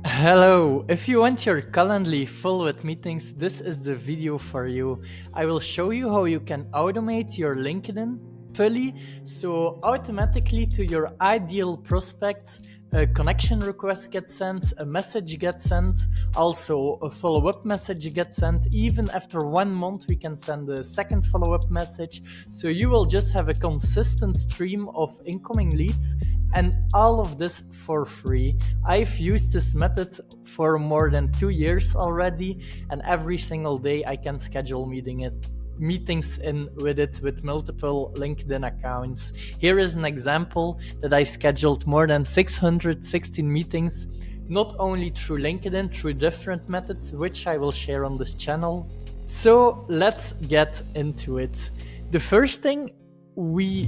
Hello, if you want your Calendly full with meetings, this is the video for you. I will show you how you can automate your LinkedIn fully, so automatically to your ideal prospect, a connection request gets sent, a message gets sent, also a follow-up message gets sent. Even after 1 month, we can send a second follow-up message. So you will just have a consistent stream of incoming leads, and all of this for free. I've used this method for more than 2 years already, and every single day I can schedule meetings in with it with multiple LinkedIn accounts. Here is an example that I scheduled more than 616 meetings, not only through LinkedIn, through different methods, which I will share on this channel. So let's get into it. The first thing we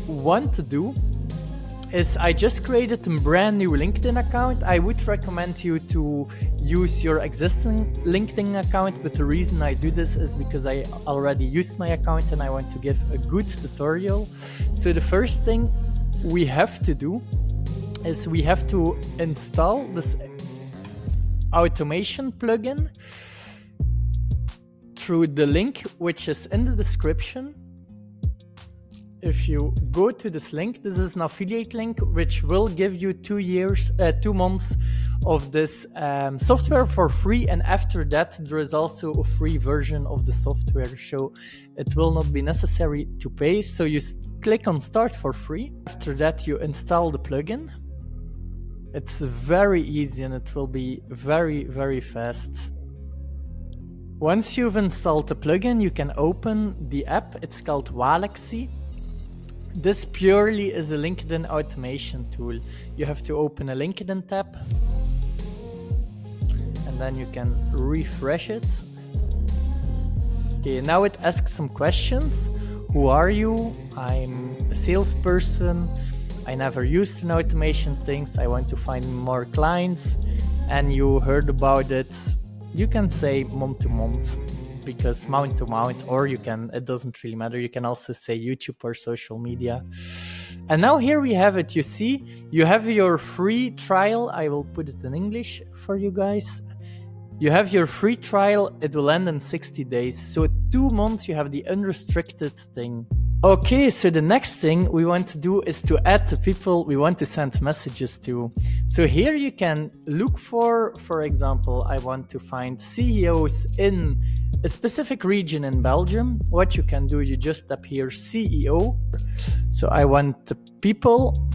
want to do is I just created a brand new LinkedIn account. I would recommend you to use your existing LinkedIn account, but the reason I do this is because I already used my account and I want to give a good tutorial. So the first thing we have to do is we have to install this automation plugin through the link which is in the description. If you go to this link, this is an affiliate link which will give you 2 months of this software for free, and after that there is also a free version of the software, so it will not be necessary to pay. So you click on start for free. After that you install the plugin. It's very easy and it will be very fast. Once you've installed the plugin, you can open the app. It's called Walaxy. This purely is a LinkedIn automation tool. You have to open a LinkedIn tab and then you can refresh it. Okay, now it asks some questions. Who are you? I'm a salesperson. I never used an automation things. I want to find more clients. And you heard about it. You can say month to month, because month to month, or you can, it doesn't really matter. You can also say YouTube or social media. And now here we have it. You see, you have your free trial. I will put it in English for you guys. You have your free trial. It will end in 60 days. So 2 months, you have the unrestricted thing. Okay, so the next thing we want to do is to add the people we want to send messages to. So here you can look for example, I want to find CEOs in a specific region in Belgium. What you can do, you just tap here CEO. So I want the people,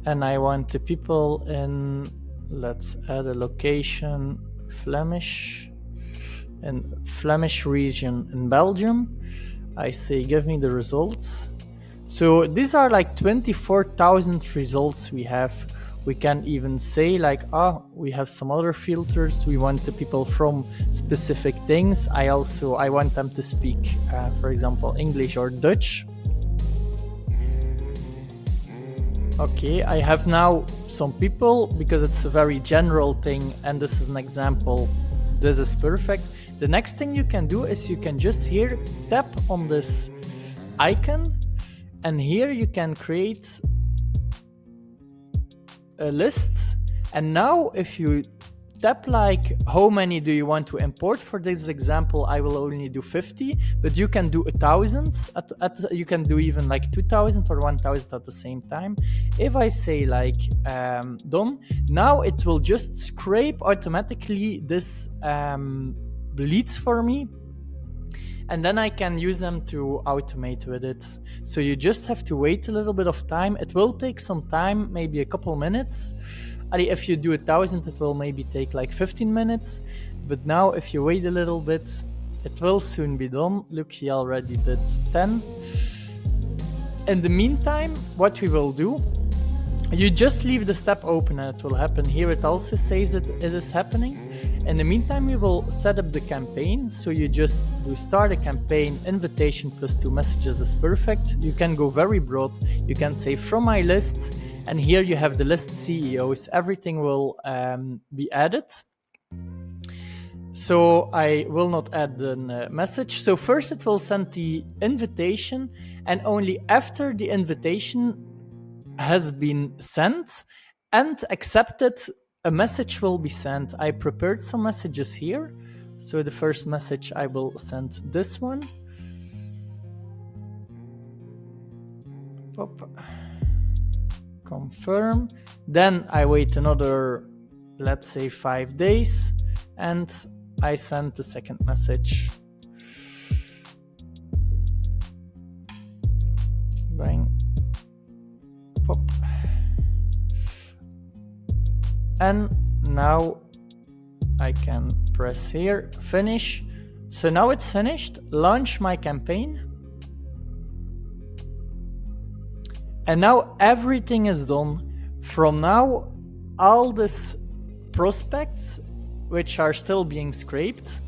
and I want the people in, let's add a location, Flemish region in Belgium. I say give me the results. So these are like 24,000 results we have. We can even say like, we have some other filters. We want the people from specific things. I want them to speak, for example, English or Dutch. Okay, I have now some people because it's a very general thing, and this is an example. This is perfect. The next thing you can do is you can just here tap on this icon, and here you can create a list. And now if you tap like how many do you want to import, for this example I will only do 50, but you can do 1,000 you can do even like 2,000 or 1,000 at the same time. If I say like done, now it will just scrape automatically this leads for me, and then I can use them to automate with it. So you just have to wait a little bit of time. It will take some time, maybe a couple minutes. If you do 1,000, it will maybe take like 15 minutes. But now if you wait a little bit, it will soon be done. Look, he already did 10. In the meantime, what we will do, you just leave the step open and it will happen. Here it also says that it is happening. In the meantime, we will set up the campaign. So you just do start a campaign, invitation plus 2 messages is perfect. You can go very broad. You can say from my list, and here you have the list CEOs. Everything will be added. So I will not add the message. So first it will send the invitation, and only after the invitation has been sent and accepted, a message will be sent. I prepared some messages here. So the first message I will send this one. Pop. Confirm. Then I wait another, let's say, 5 days, and I send the second message. Bang. Pop. And now I can press here, finish. So now it's finished. Launch my campaign. And now everything is done. From now, all these prospects, which are still being scraped,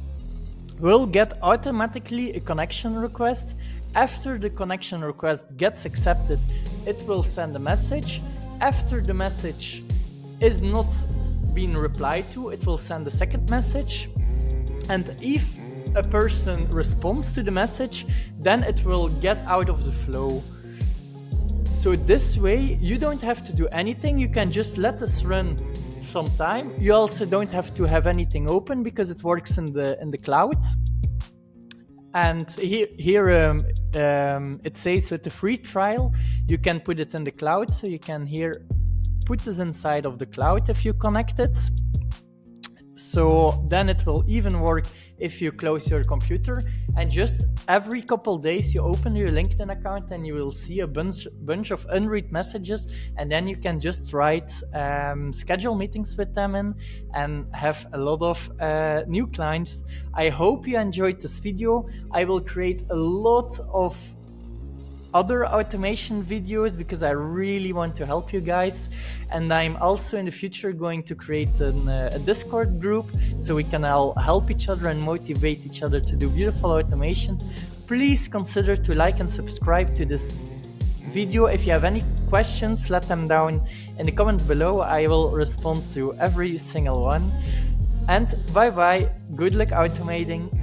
will get automatically a connection request. After the connection request gets accepted, it will send a message. After the message is not being replied to, it will send a second message. And if a person responds to the message, then it will get out of the flow. So this way, you don't have to do anything. You can just let this run some time. You also don't have to have anything open because it works in the cloud. And here it says with the free trial, you can put it in the cloud. So you can here put this inside of the cloud if you connect it. So then it will even work if you close your computer, and just every couple days you open your LinkedIn account and you will see a bunch of unread messages, and then you can just write schedule meetings with them in and have a lot of new clients. I hope you enjoyed this video. I will create a lot of other automation videos because I really want to help you guys, and I'm also in the future going to create a Discord group so we can all help each other and motivate each other to do beautiful automations. Please consider to like and subscribe to this video. If you have any questions, let them down in the comments below. I will respond to every single one. And bye bye, good luck automating.